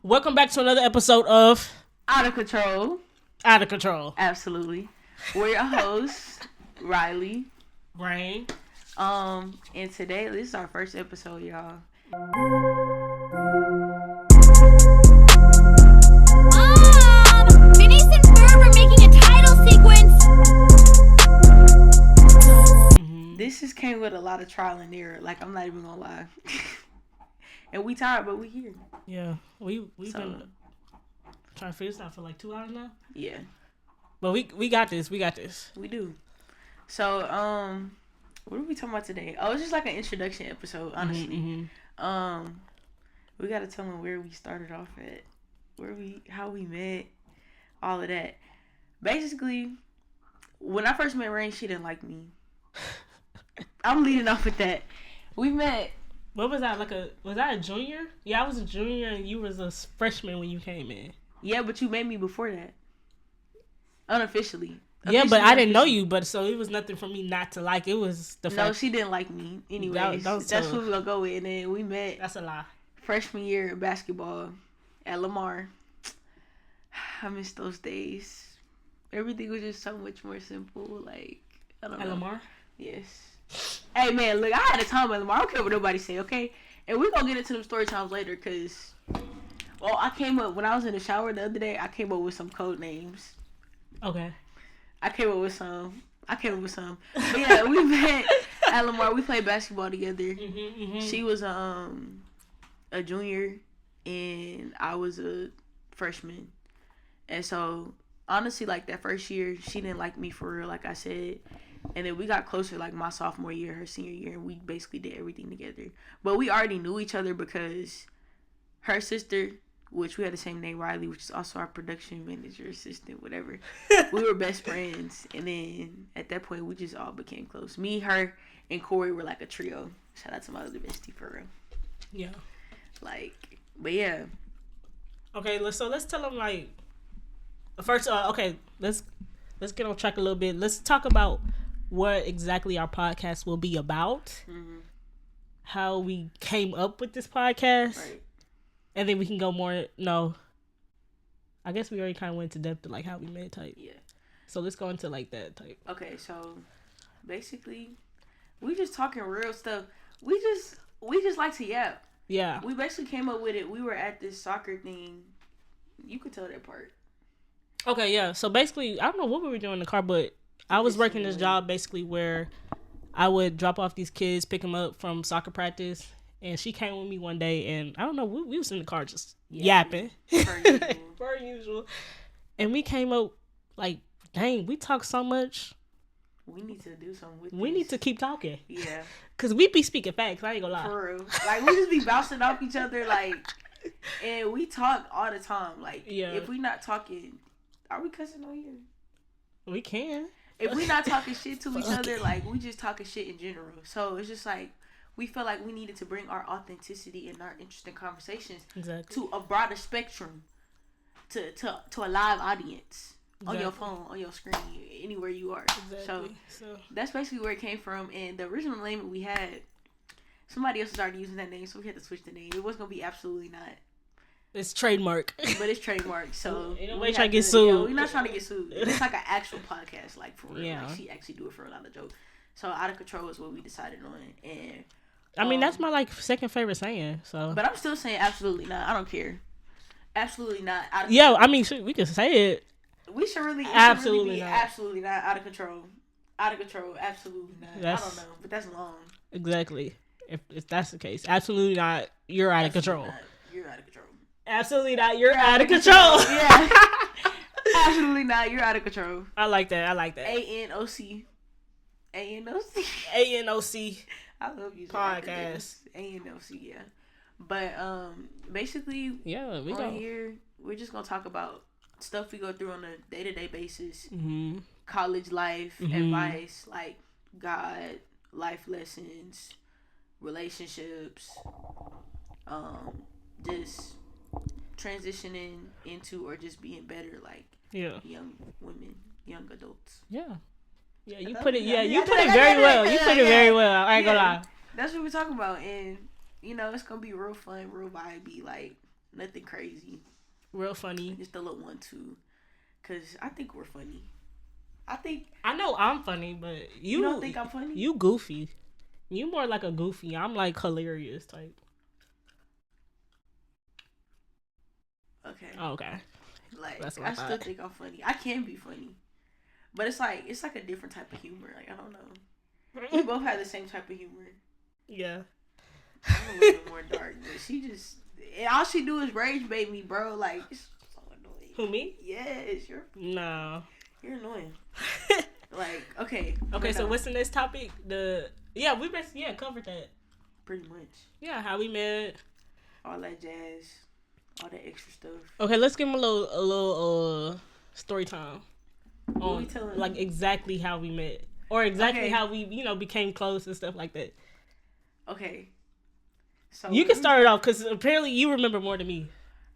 Welcome back to another episode of Out of Control. Out of Control. Absolutely. We're your hosts, Riley. Rain. And today, this is our first episode, y'all. Phineas and Ferb are making a title sequence. This just came with a lot of trial and error. Like, I'm not even gonna lie. And we tired, but we here. Yeah, we've been trying to figure this out for like 2 hours now. Yeah. But we got this. We got this. We do. So, what are we talking about today? Oh, it's just like an introduction episode, honestly. We gotta tell them where we started off at, how we met, all of that. Basically, when I first met Rain, she didn't like me. I'm leading off with that. We met. What was that? Was that a junior? Yeah, I was a junior and you was a freshman when you came in. Yeah, but you met me before that. Unofficially. Yeah, but I didn't know you, but so it was nothing for me not to like. It was the fact. No, she didn't like me. Anyways, that's what we're gonna go with. And then we met. That's a lie. Freshman year of basketball at Lamar. I miss those days. Everything was just so much more simple. Like, I don't know. At Lamar? Yes. Hey, man, look, I had a time at Lamar. I don't care what nobody say, okay? And we're going to get into them story times later because, well, I came up, when I was in the shower the other day, I came up with some code names. Okay. I came up with some. But yeah, we met at Lamar. We played basketball together. She was a junior and I was a freshman. And so, honestly, like that first year, she didn't like me for real, like I said. And then we got closer like my sophomore year, her senior year, and we basically did everything together. But we already knew each other because her sister, which we had the same name, Riley, which is also our production manager, assistant, whatever. We were best friends. And then at that point, we just all became close. Me, her, and Corey were like a trio. Shout out to my other bestie, for real. Yeah. Like, but yeah. Okay, let's tell them like, first, okay, let's get on track a little bit. Let's talk about what exactly our podcast will be about, how we came up with this podcast, Right. And then we can go more. No, I guess we already kind of went into depth to like how we met type. Yeah. So let's go into like that type. Okay, so basically, we just talking real stuff. We just like to yap. Yeah. We basically came up with it. We were at this soccer thing. You could tell that part. Okay, yeah. So basically, I don't know what we were doing in the car, but I was working this job basically where I would drop off these kids, pick them up from soccer practice, and she came with me one day, and I don't know, we was in the car just yapping. Per usual. And we came up like, dang, we talk so much. We need to do something with We this. need to keep talking. Yeah. Because we be speaking facts, I ain't gonna lie. For real. Like, we just be bouncing off each other, like, and we talk all the time. Like, if we not talking, are we cussing on here? We can. If we not talking shit to each other, like, we just talking shit in general. So it's just like, we feel like we needed to bring our authenticity and our interesting conversations to a broader spectrum, to a live audience. On your phone, on your screen, anywhere you are. So that's basically where it came from. And the original name that we had, somebody else started using that name, so we had to switch the name. It wasn't gonna be absolutely not. It's trademark. But it's trademark, so nobody trying to get sued. Yeah, we're not trying to get sued. It's like an actual podcast, like for real. Yeah. Like she actually do it for a lot of jokes. So Out of Control is what we decided on. And I mean, that's my like second favorite saying. So, but I'm still saying absolutely not. I don't care. Absolutely not. Yeah, I mean, we can say it. We should really absolutely not. Absolutely not. Out of control. Out of control. Absolutely not. I don't know, but that's long. Exactly. If that's the case, absolutely not. You're out of control. You're out of control. Absolutely not. You're out of control. Yeah. Absolutely not. You're out of control. I like that. ANOC. ANOC. ANOC. I love you. Podcast. ANOC. Yeah. But basically, yeah, we on here we're just gonna talk about stuff we go through on a day-to-day basis. College life, advice, like God, life lessons, relationships, just transitioning into or just being better, like young women, young adults. Yeah, you put it. Yeah, you put it very well. You put it very well. I ain't gonna lie. That's what we're talking about, and you know it's gonna be real fun, real vibey. Like Nothing crazy. Real funny. Just a little 1-2. Cause I think we're funny. I know I'm funny, but you don't think I'm funny? You goofy. You more like a goofy. I'm like hilarious type. Okay. Oh, okay. Like I still think I'm funny. I can be funny, but it's like a different type of humor. Like I don't know. We both have the same type of humor. Yeah. I'm a little bit more dark, but she just all she do is rage bait me, bro. Like it's so annoying. Who, me? Yes, you're annoying. Like okay. So what's the next topic? We basically covered that. Pretty much. Yeah, how we met. All that jazz. All that extra stuff. Okay, let's give him a little story time. On like exactly how we met. Or exactly how we, became close and stuff like that. Okay. So you can start it off because apparently you remember more than me.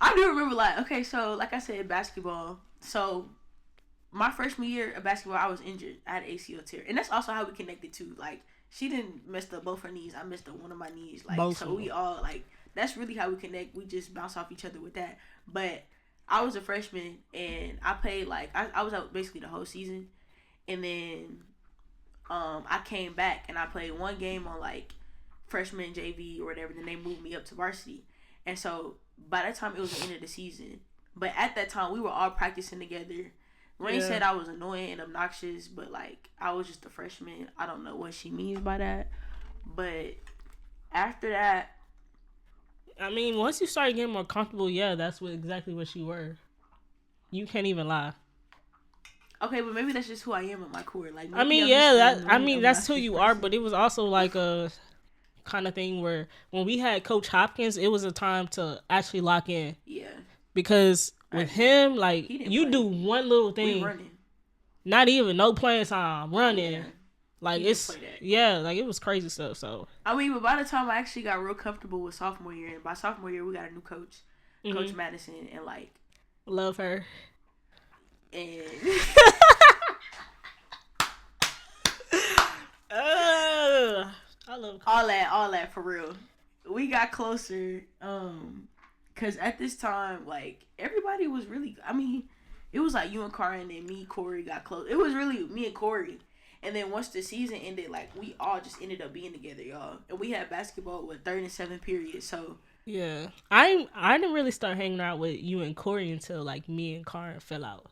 I do remember like I said, basketball. So my freshman year of basketball, I was injured. I had ACL tear. And that's also how we connected too. Like she didn't mess up both her knees. I messed up one of my knees. Like both so we all like that's really how we connect. We just bounce off each other with that. But I was a freshman and I played like I was out basically the whole season. And then I came back and I played one game on like freshman JV or whatever. Then they moved me up to varsity. And so by that time it was the end of the season. But at that time we were all practicing together. Rain said I was annoying and obnoxious, but like I was just a freshman. I don't know what she means by that. But after that, I mean, once you started getting more comfortable, that's exactly what you were. You can't even lie. Okay, but maybe that's just who I am at my core. Like, that's who you are. But it was also like a kind of thing where when we had Coach Hopkins, it was a time to actually lock in. Yeah. Because with him, like you do one little thing, we running. Not even no playing time, running. Yeah. Like it's like it was crazy stuff. So I mean, but by the time I actually got real comfortable with sophomore year, and by sophomore year we got a new coach, Coach Madison, and like love her. And I love all that for real. We got closer, cause at this time like everybody was really. I mean, it was like you and Karin and me, Corey got close. It was really me and Corey. And then once the season ended, like, we all just ended up being together, y'all. And we had basketball with 3rd and 7th period, so. Yeah. I didn't really start hanging out with you and Corey until, like, me and Karin fell out.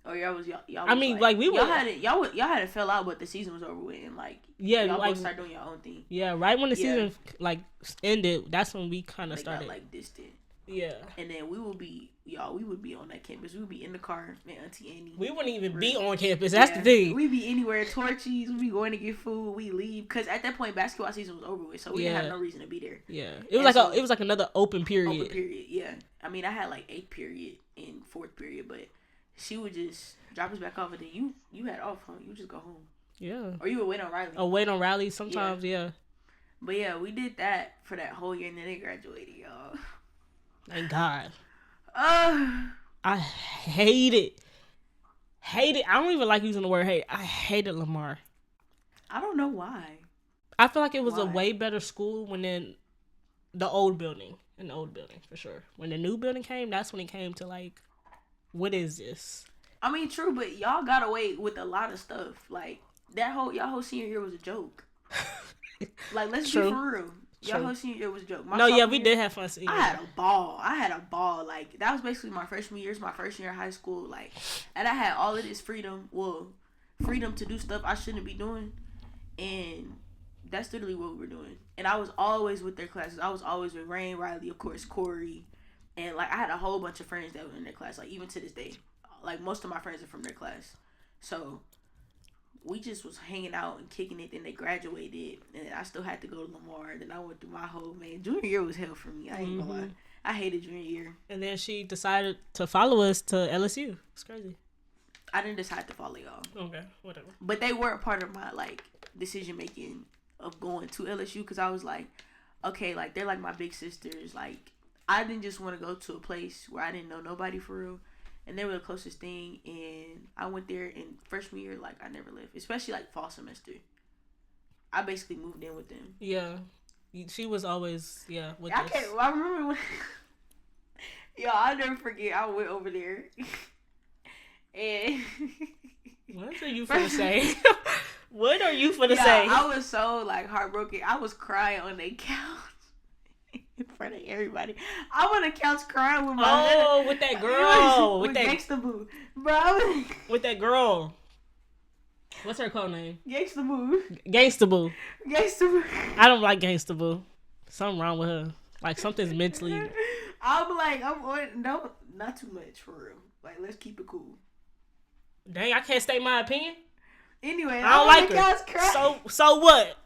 Oh, y'all was I mean, like we were. Y'all had to fell out, but the season was over with, and, like, y'all both started doing your own thing. Yeah, right when the season, like, ended, that's when we kind of started. Got, like, distant. Yeah. And then we would be on that campus. We would be in the car, man, Auntie Annie. We wouldn't even be on campus. That's the thing. We'd be anywhere, Torchies. We'd be going to get food. We leave. Because at that point, basketball season was over with. So we didn't have no reason to be there. Yeah. It was like another open period. Yeah. I mean, I had like 8th period and 4th period. But she would just drop us back off. And then you had off, huh? You would just go home. Yeah. Or you would wait on Riley. Oh, wait on Riley sometimes, yeah. But yeah, we did that for that whole year. And then they graduated, y'all. Thank God. I hate it. I don't even like using the word hate. I hated Lamar. I don't know why. I feel like it was a way better school when in the old building. In the old building, for sure. When the new building came, that's when it came to like, what is this? I mean, true, but y'all got away with a lot of stuff. Like, y'all whole senior year was a joke. Like, let's be for real. Y'all whole senior year was a joke. We did have fun senior. I had a ball. Like, that was basically my freshman year. It's my first year in high school. Like, and I had all of this freedom. Well, freedom to do stuff I shouldn't be doing. And that's literally what we were doing. And I was always with their classes. I was always with Rain, Riley, of course, Corey. And, like, I had a whole bunch of friends that were in their class. Like, even to this day. Like, most of my friends are from their class. So we just was hanging out and kicking it. Then they graduated, and I still had to go to Lamar. Then I went through my whole junior year was hell for me. I ain't gonna lie. I hated junior year. And then she decided to follow us to LSU. It's crazy. I didn't decide to follow y'all. Okay, whatever. But they were a part of my like decision making of going to LSU because I was like, okay, like they're like my big sisters. Like I didn't just want to go to a place where I didn't know nobody for real. And they were the closest thing, and I went there in freshman year, like, I never left. Especially, like, fall semester. I basically moved in with them. Yeah. She was always, with us. I remember when... Yo, I'll never forget. I went over there. And what are you finna say? What are you finna yeah, say? I was so like heartbroken. I was crying on the couch in front of everybody. I on the couch crying with my with that girl. with Gangsta Boo, bro. With that girl. What's her code name? Gangsta Boo. Gangsta Boo. Gangsta Boo. I don't like Gangsta Boo. Something wrong with her. Like something's mentally. I'm like, no, not too much for real. Like, let's keep it cool. Dang, I can't state my opinion. Anyway, I don't like her. Crying. So what?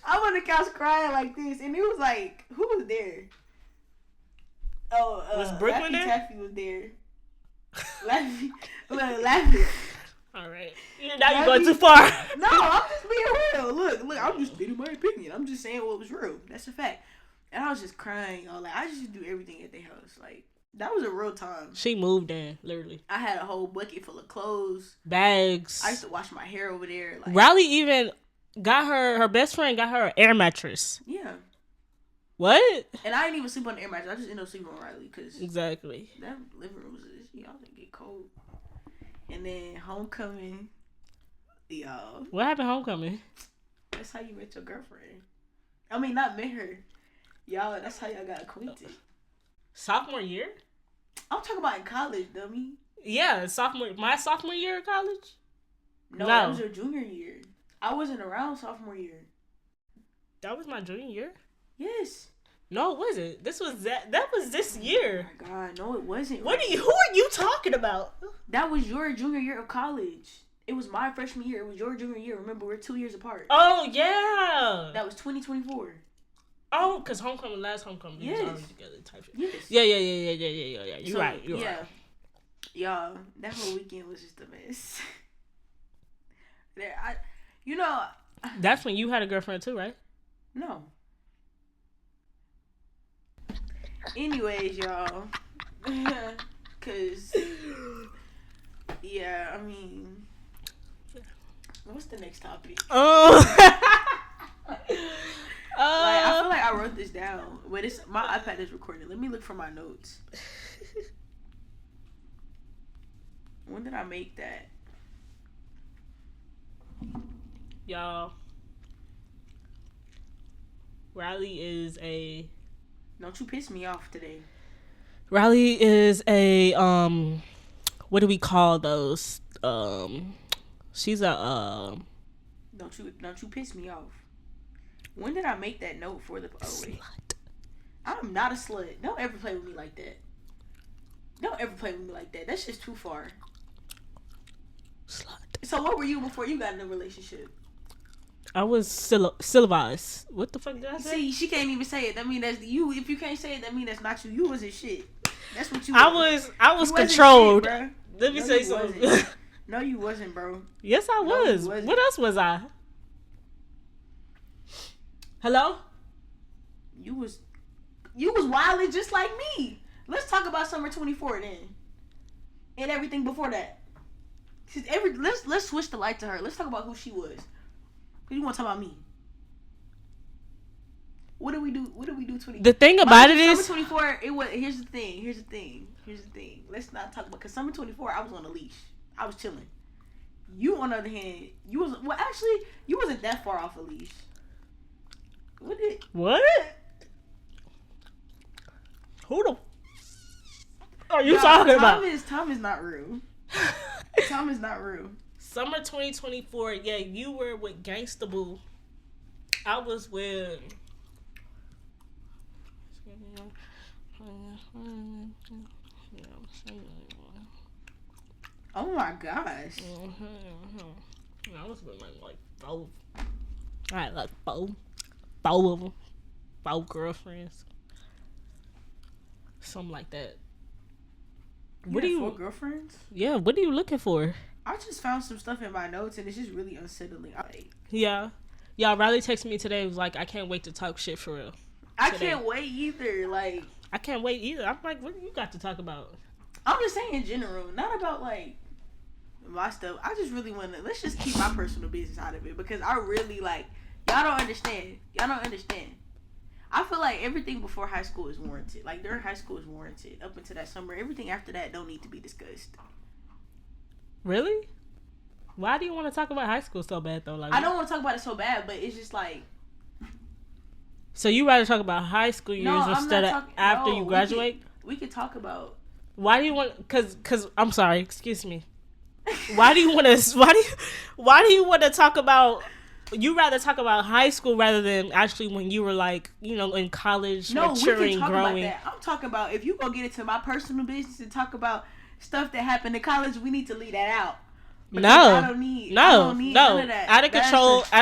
I'm on the couch crying like this, and it was like, who was there? Oh, was Brooklyn Laffy there? Taffy was there. Laffy. All right. Now you're going too far. No, I'm just being real. Look, I'm just stating my opinion. I'm just saying what was real. That's a fact. And I was just crying, y'all. Like, I just do everything at their house. Like, that was a real time. She moved in, literally. I had a whole bucket full of clothes. Bags. I used to wash my hair over there. Like, Riley even got her best friend got her an air mattress. yeah. What? And I didn't even sleep on the air mattress. I just ended up sleeping on Riley because Exactly. that living room was just, y'all didn't get cold. And then homecoming, y'all. What happened homecoming? That's how you met your girlfriend. I mean, not met her. Y'all, that's how y'all got acquainted. Sophomore year? I'm talking about in college, dummy. Yeah, my sophomore year of college? No, that was your junior year. I wasn't around sophomore year. That was my junior year? Yes. No, it wasn't. That was this year. Oh my God, no, it wasn't. Who are you talking about? That was your junior year of college. It was my freshman year. It was your junior year. Remember, we're 2 years apart. Oh, yeah. That was 2024. Oh, because last homecoming, yes. we was already together type shit. Yes. Yeah. You're right. Y'all, that whole weekend was just a mess. That's when you had a girlfriend too, right? No. Anyways, y'all. Cause, yeah, I mean, what's the next topic? I feel like I wrote this down, but my iPad is recording. Let me look for my notes. When did I make that? Y'all, Riley is a. Don't you piss me off today. Riley is a what do we call those? She's a Don't you piss me off. When did I make that note for the slut. I'm not a slut. Don't ever play with me like that. Don't ever play with me like that. That's just too far. Slut. So what were you before you got in a relationship? I was syllabized. What the fuck did I say? See, she can't even say it. That mean that's you. If you can't say it, that mean that's not you. You wasn't shit. That's what you. I was controlled. Shit, Let me say something. No, you wasn't, bro. Yes, I was. What else was I? Hello? You was wilding just like me. Let's talk about summer 24 then, and everything before that. Let's switch the light to her. Let's talk about who she was. You want to talk about me? What did we do? 20. The thing about it is, summer 24. It was. Here's the thing. Let's not talk about, because summer 24. I was on a leash. I was chilling. You, on the other hand, you wasn't that far off a leash. What? Who the are you talking about? Tom is not real. Tom is not real. Summer 2024. Yeah, you were with Gangsta Boo. I was with. Oh my gosh. I was with like four. I had like four of them, 4 girlfriends, something like that. What do you? 4 girlfriends? Yeah. What are you looking for? I just found some stuff in my notes and it's just really unsettling. Yeah. Riley texted me today. Was like, I can't wait to talk shit for real. I can't wait either. Like, I can't wait either. I'm like, what do you got to talk about? I'm just saying in general, not about like my stuff. I just really want to. Let's just keep my personal business out of it, because I really like. Y'all don't understand. I feel like everything before high school is warranted. Like during high school is warranted. Up until that summer, everything after that don't need to be discussed. Really? Why do you want to talk about high school so bad though? Like I don't want to talk about it so bad, but it's just like. So you rather talk about high school years instead of after you graduate? We could talk about. Why do you want? Cause I'm sorry. Excuse me. Why do you want to? Why do you want to talk about? You rather talk about high school rather than actually when you were like, in college, maturing, we can talk growing. about that. I'm talking about if you go get into my personal business and talk about stuff that happened in college, we need to leave that out. No, I don't need none of that. Out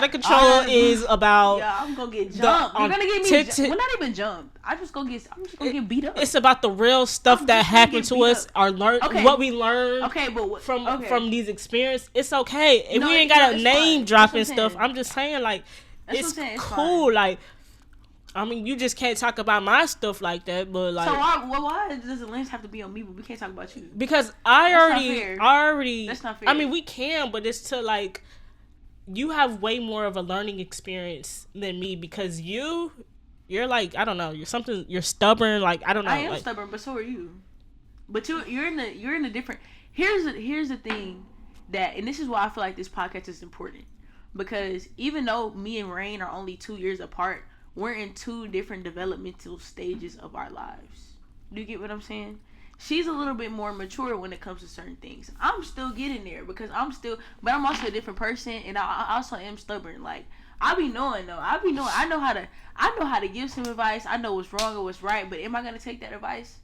of control is about. Yeah, I'm gonna get jumped. You're gonna get me. We're not even jumped. I'm just gonna get beat up. It's about the real stuff that happened to us, what we learned. Okay, but from these experiences, it's okay. If we ain't got a name dropping stuff, I'm just saying like it's cool. Like I mean, you just can't talk about my stuff like that, but like. So why does the lens have to be on me, but we can't talk about you? Because I already. That's not fair. I mean, we can, but it's to like, you have way more of a learning experience than me because you're like, I don't know, you're stubborn. Like I don't know. I am stubborn, but so are you. But you're in a different. Here's the thing that, and this is why I feel like this podcast is important, because even though me and Rain are only 2 years apart. We're in 2 different developmental stages of our lives. Do you get what I'm saying? She's a little bit more mature when it comes to certain things. I'm still getting there because but I'm also a different person, and I also am stubborn. Like I be knowing though. I know how to give some advice. I know what's wrong or what's right. But am I gonna take that advice?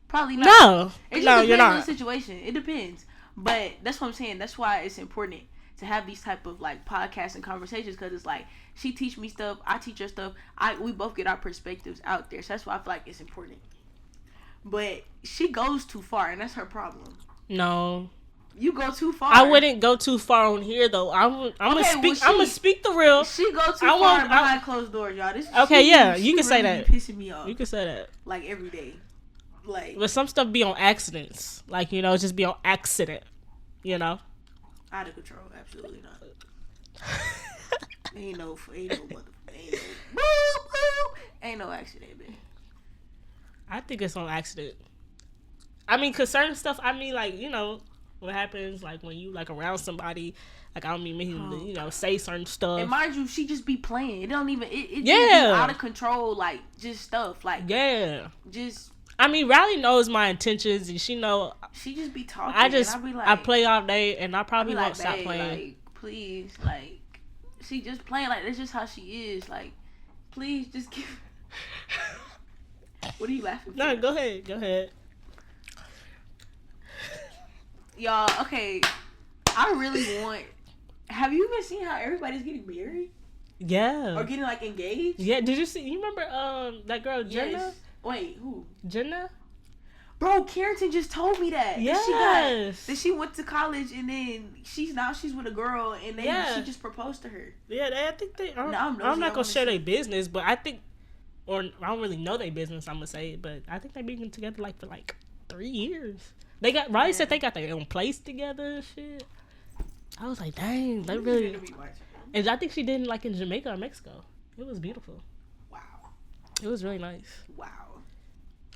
Probably not. No, it just you're not. On the situation. It depends. But that's what I'm saying. That's why it's important to have these type of like podcasts and conversations, because it's like she teach me stuff, I teach her stuff, we both get our perspectives out there, so that's why I feel like it's important. But she goes too far, and that's her problem. No, you go too far. I wouldn't go too far on here though. I'm gonna speak the real. She go too far behind closed doors, y'all. You can say that. Pissing me off. You can say that. Like every day, like. But some stuff be on accidents, like just be on accident, Out of control, absolutely not. ain't no accident, man. I think it's on accident. I mean, cause certain stuff. I mean, like what happens, like when you like around somebody. Like I don't mean me to, say certain stuff. And mind you, she just be playing. It don't even. It yeah. Just be out of control, like just stuff, like yeah. Just. I mean, Riley knows my intentions, and she know. She just be talking. I play all day, and I probably won't stop playing. Like, please, like, she just playing like that's just how she is. Like, please, just give. What are you laughing for? No, go ahead. Y'all, okay. I really want. Have you even seen how everybody's getting married? Yeah. Or getting like engaged? Yeah. Did you see? You remember that girl Jenna? Yes. Wait, who? Jenna? Bro, Carrington just told me that. Yes. That she went to college and then she's with a girl and she just proposed to her. Yeah, I think they. I'm not gonna share their business, but I think, or I don't really know their business. I'm gonna say, but I think they've been together for 3 years. Riley said they got their own place together and shit. I was like, dang, they really. And I think she did in Jamaica or Mexico. It was beautiful. Wow. It was really nice. Wow.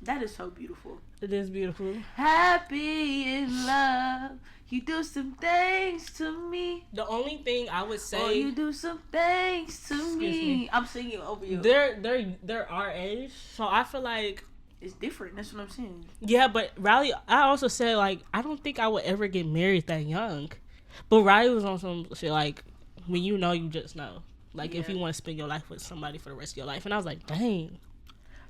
That is so beautiful. It is beautiful. Happy in love. You do some things to me. The only thing I would say. Oh, you do some things to me. I'm singing over you. They're our age, so I feel like it's different. That's what I'm saying. Yeah, but Riley, I also said I don't think I would ever get married that young. But Riley was on some shit when you know, you just know. If you want to spend your life with somebody for the rest of your life, and I was like, dang.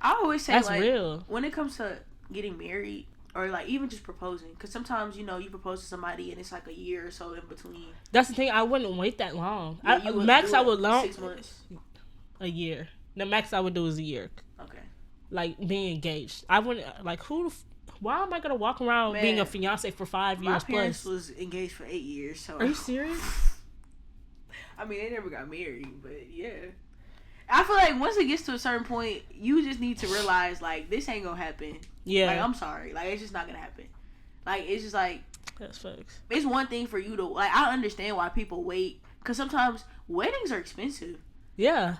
I always say that's real. When it comes to getting married or even just proposing, because sometimes you propose to somebody and it's a year or so in between. That's the thing. I wouldn't wait that long. Yeah, I would 6 months. A year. The max I would do is a year. Okay. Being engaged. I wouldn't why am I gonna walk around being a fiance for 5 years plus? My parents was engaged for 8 years. So are you serious? I mean, they never got married, but yeah. I feel like once it gets to a certain point, you just need to realize this ain't gonna happen. Yeah. I'm sorry. It's just not gonna happen. It's just that's facts. It's one thing for you to I understand why people wait, because sometimes weddings are expensive. Yeah.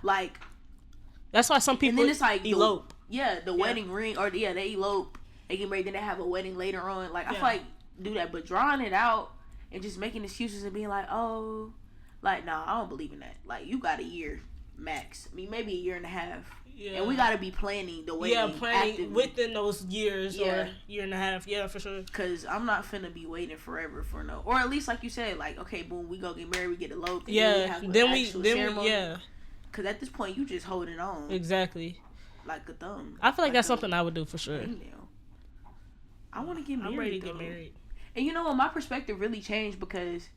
That's why some people and then it's like elope. The wedding ring, or they elope. They get married, then they have a wedding later on. Like, I feel like do that, but drawing it out and just making excuses and being like, oh, like, nah, I don't believe in that. Like, you got a year max. I mean, maybe a year and a half. Yeah. And we gotta be planning the wedding. Yeah, planning actively. Within those years or year and a half. Yeah, for sure. Cause I'm not finna be waiting forever for no, or at least like you said, like, okay, boom, we go get married, we get eloped. Yeah. Then we Cause at this point, you just holding on. Exactly. Like a thumb. I feel like that's something I would do for sure. I want to get married. I'm ready to get married. And you know what? My perspective really changed because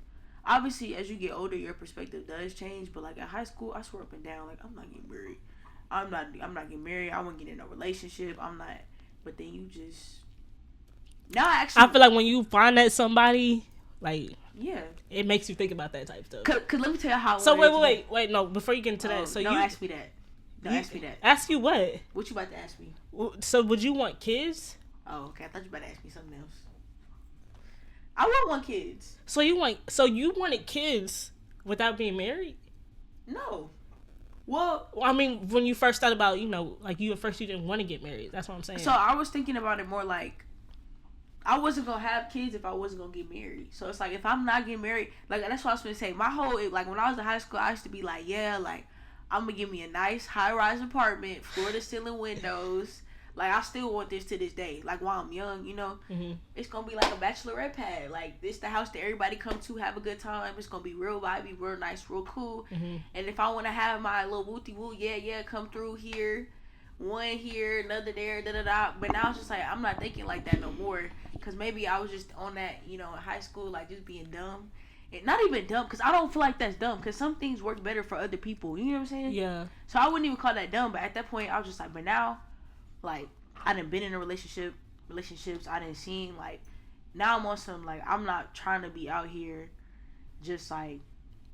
obviously as you get older, your perspective does change. But like at high school, I swore up and down, like, I'm not getting married. I'm not getting married. I won't get in a relationship. I'm not. But then you just now I feel like when you find that somebody, like, it makes you think about that type of stuff. Cause let me tell you how. So wait, no. Before you get into that, so don't ask me that. Don't ask me that. Ask you what? What you about to ask me? So would you want kids? Oh, okay. I thought you were about to ask me something else. I would want kids. So you wanted kids without being married? No. Well, I mean, when you first thought about, like you didn't want to get married. That's what I'm saying. So I was thinking about it more like I wasn't gonna have kids if I wasn't gonna get married. So it's like if I'm not getting married, like that's what I was gonna say. My whole like when I was in high school, I used to be like, like I'm gonna give me a nice high-rise apartment, floor-to-ceiling windows. Like, I still want this to this day. Like, while I'm young, mm-hmm. It's gonna be like a bachelorette pad. Like, this the house that everybody come to, have a good time. It's gonna be real vibey, real nice, real cool. Mm-hmm. And if I want to have my little wooty-woo, come through here. One here, another there, da-da-da. But now it's just like, I'm not thinking like that no more. Because maybe I was just on that, in high school, like, just being dumb. And not even dumb, because I don't feel like that's dumb. Because some things work better for other people. You know what I'm saying? Yeah. So I wouldn't even call that dumb. But at that point, I was just like, but now... Like, I done been in a relationships. I done seen, like, now I'm on some, like, I'm not trying to be out here just, like,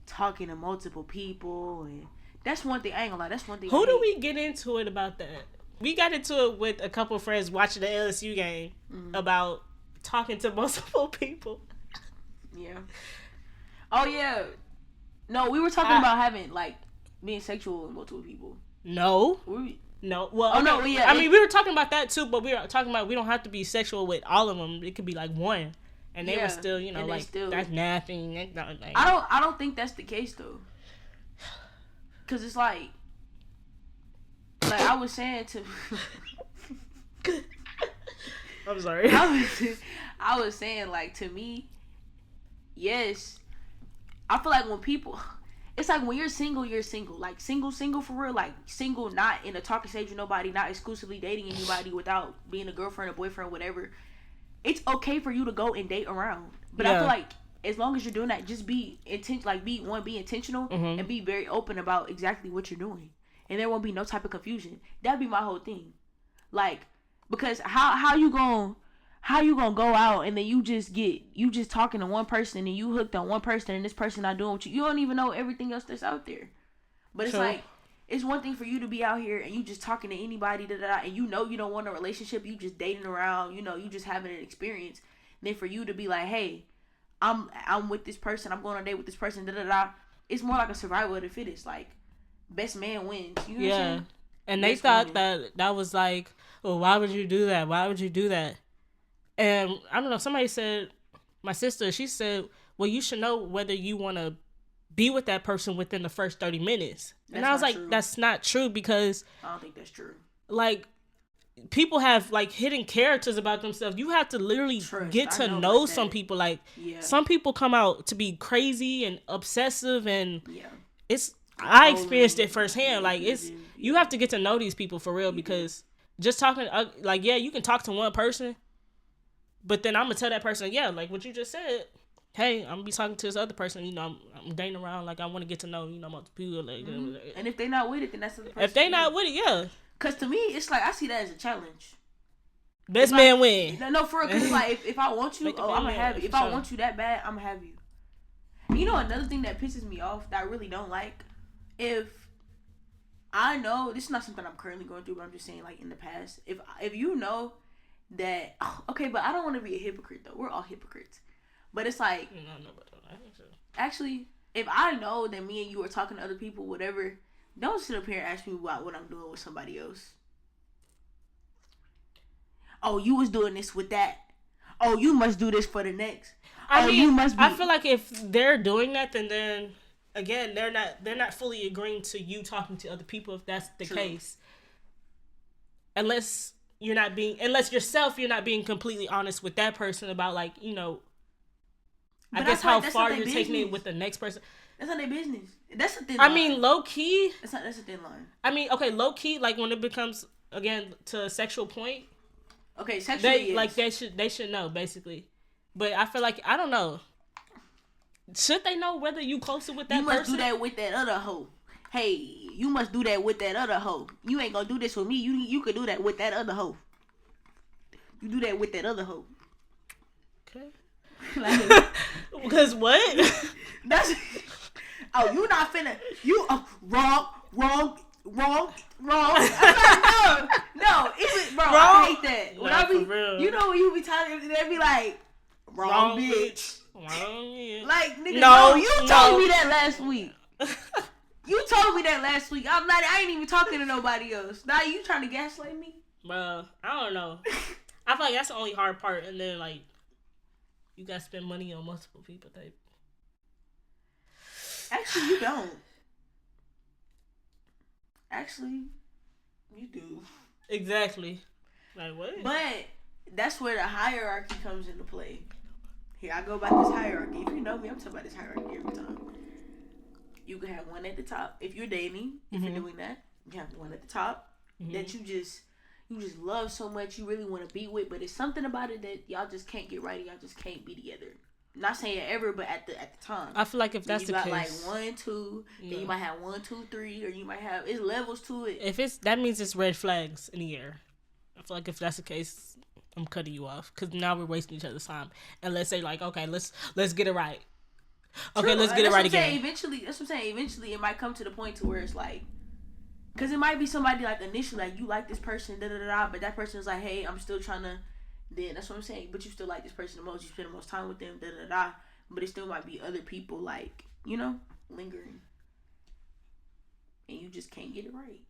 talking to multiple people. And that's one thing, I ain't gonna lie, that's one thing. Who do we get into it about that? We got into it with a couple of friends watching the LSU game about talking to multiple people. Yeah. Oh, yeah. No, we were talking about having, like, being sexual with multiple people. No. No, well, no, yeah. I mean, we were talking about that too, but we were talking about we don't have to be sexual with all of them. It could be like one, and they were still, like that's nothing. I don't think that's the case though, cause it's like I was saying to. I'm sorry. I was saying, like, to me, yes, I feel like when people. It's like when you're single. Like, single for real. Like, single, not in a talking stage with nobody, not exclusively dating anybody without being a girlfriend or boyfriend, whatever. It's okay for you to go and date around. But I feel like as long as you're doing that, just be intentional and be very open about exactly what you're doing. And there won't be no type of confusion. That'd be my whole thing. Like, because how you gonna go out and then you just talking to one person and you hooked on one person and this person not doing what you don't even know everything else that's out there. But it's like, it's one thing for you to be out here and you just talking to anybody, and you don't want a relationship, you just dating around, you just having an experience. And then for you to be like, hey, I'm with this person, I'm going on a date with this person, it's more like a survival of the fittest. Like, best man wins. You know what I'm saying? And they thought that was like, well, why would you do that? Why would you do that? And I don't know, somebody said, my sister, she said, well, you should know whether you want to be with that person within the first 30 minutes. And I was like, that's not true, because I don't think that's true. Like, people have, like, hidden characters about themselves. You have to literally get to know some people. Like, some people come out to be crazy and obsessive, and I experienced it firsthand. Like, you have to get to know these people for real, because just talking, like, you can talk to one person, but then I'm going to tell that person, like what you just said, hey, I'm going to be talking to this other person, I'm dating around, like, I want to get to know, multiple people. Like, and if they not with it, then that's the person. If they not with it, Because to me, it's like, I see that as a challenge. Best man win. No, for real, because it's like, if I want you, I'm going to have you. If I want you that bad, I'm going to have you. You know, another thing that pisses me off that I really don't like, if I know, this is not something I'm currently going through, but I'm just saying, like, in the past, if you know that, okay, but I don't want to be a hypocrite, though. We're all hypocrites. But it's like, no, but I think so. Actually, if I know that me and you are talking to other people, whatever, Don't sit up here and ask me about what I'm doing with somebody else. Oh, you was doing this with that. Oh, you must do this for the next. I mean, you must be. I feel like if they're doing that, then again, they're not fully agreeing to you talking to other people if that's the case. Unless you're not being completely honest with that person about, like, you know, I guess how far you're taking it with the next person. That's not their business. That's the thin line. I mean, low key. That's a thin line. I mean, okay, low key, like when it becomes again to a sexual point. Okay, sexually, they should know basically, but I feel like I don't know. Should they know whether you closer with that person? You must do that with that other hoe. Hey, you must do that with that other hoe. You ain't gonna do this with me. You could do that with that other hoe. You do that with that other hoe. Okay. Like, because what? That's. Oh, you not finna. You wrong. I'm like, no. Even bro, I hate that. When I be, real. You know when you be talking, they be like, wrong bitch. Wrong bitch. Like, nigga, no, you told me that last week. You told me that last week. I ain't even talking to nobody else. Now you trying to gaslight me? Bro, I don't know. I feel like that's the only hard part, and then like, you gotta spend money on multiple people. Type. Actually, you don't. Actually, you do. Exactly. Like what? But that's where the hierarchy comes into play. Here, I go about this hierarchy. If you know me, I'm talking about this hierarchy every time. You can have one at the top. If you're dating, if you're doing that, you have one at the top that you just love so much, you really want to be with, but it's something about it that y'all just can't get right and y'all just can't be together. Not saying ever, but at the time. I feel like if that's the case, you got like 1, 2, then you might have 1, 2, 3, or you might have it's levels to it. If it's that means it's red flags in the air. I feel like if that's the case, I'm cutting you off because now we're wasting each other's time. And let's say like, okay, let's get it right. Okay, True. let's get it right again. Eventually, that's what I'm saying. Eventually, it might come to the point to where it's like, because it might be somebody like initially like you like this person, but that person is like, hey, I'm still trying to. Then that's what I'm saying. But you still like this person the most. You spend the most time with them, But it still might be other people like, you know, lingering, and you just can't get it right.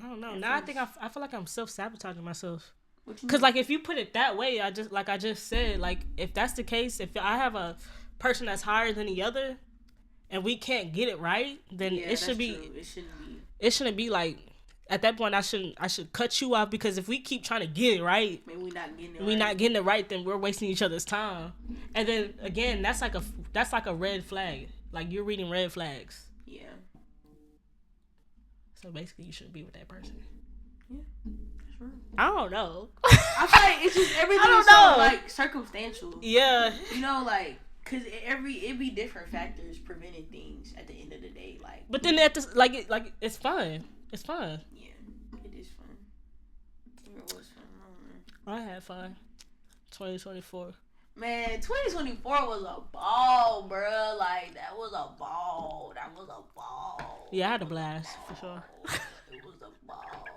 I don't know. Now I think I feel like I'm self-sabotaging myself. Because like if you put it that way, I just said, like if that's the case, if I have a person that's higher than the other, and we can't get it right, then it should be. True. It shouldn't be like. At that point, I should cut you off because if we keep trying to get it right, we're not getting it right, then we're wasting each other's time. And then again, that's like a red flag. Like you're reading red flags. Yeah. So basically, you shouldn't be with that person. Yeah, that's right. I don't know. I feel like it's just everything is so like circumstantial. Yeah. You know, like. Cause it be different factors preventing things at the end of the day, like. But then at this, like it's fun. It's fun. Yeah, it is fun. It was fun. I had fun. 2024. Man, 2024 was a ball, bro. Like that was a ball. Yeah, I had a blast for sure. It was a ball.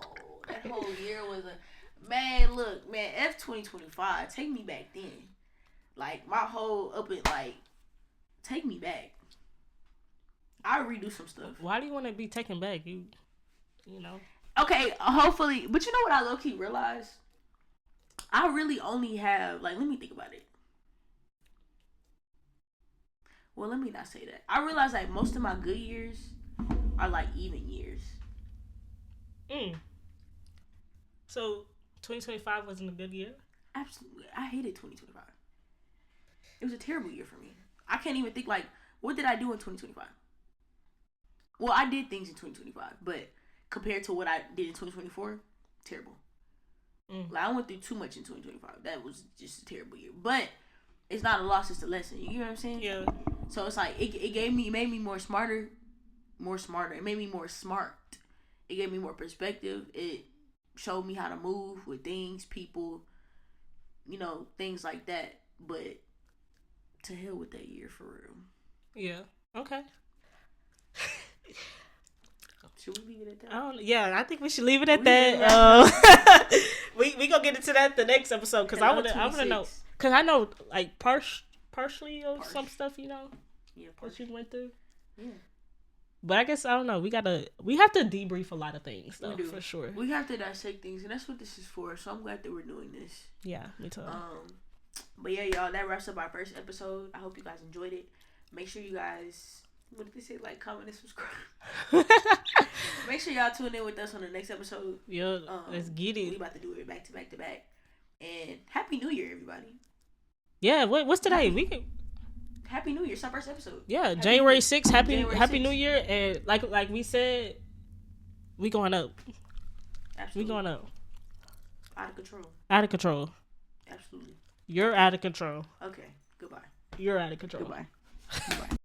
That whole year was a man. Look, man. F 2025. Take me back then. Like, my whole take me back. I'll redo some stuff. Why do you want to be taken back? You know? Okay, hopefully. But you know what I low-key realized? I really only have, let me think about it. Well, let me not say that. I realized, most of my good years are, even years. So, 2025 wasn't a good year? Absolutely. I hated 2025. It was a terrible year for me. I can't even think, what did I do in 2025? Well, I did things in 2025, but compared to what I did in 2024, terrible. I went through too much in 2025. That was just a terrible year. But it's not a loss, it's a lesson. You know what I'm saying? Yeah. So it's it made me more smarter. It made me more smart. It gave me more perspective. It showed me how to move with things, people, things like that. But to hell with that year for real. Yeah. Okay. Should we leave it at that? I think we should leave it at that. We gonna get into that the next episode because I wanna know because I know partially of some stuff Yeah, what you went through. Yeah. But I guess I don't know. We have to debrief a lot of things though, for sure. We have to dissect things, and that's what this is for. So I'm glad that we're doing this. Yeah, me too. But yeah, y'all, that wraps up our first episode. I hope you guys enjoyed it. Make sure you guys, what did they say? Like, comment, and subscribe. Make sure y'all tune in with us on the next episode. Yeah, let's get it. We about to do it back to back to back. And Happy New Year, everybody. Yeah, what's today? Happy New Year. It's our first episode. Yeah, January 6th. Happy New Year. And like we said, we going up. Absolutely. We going up. Out of control. Out of control. Absolutely. You're out of control. Okay. Goodbye. You're out of control. Goodbye. Goodbye.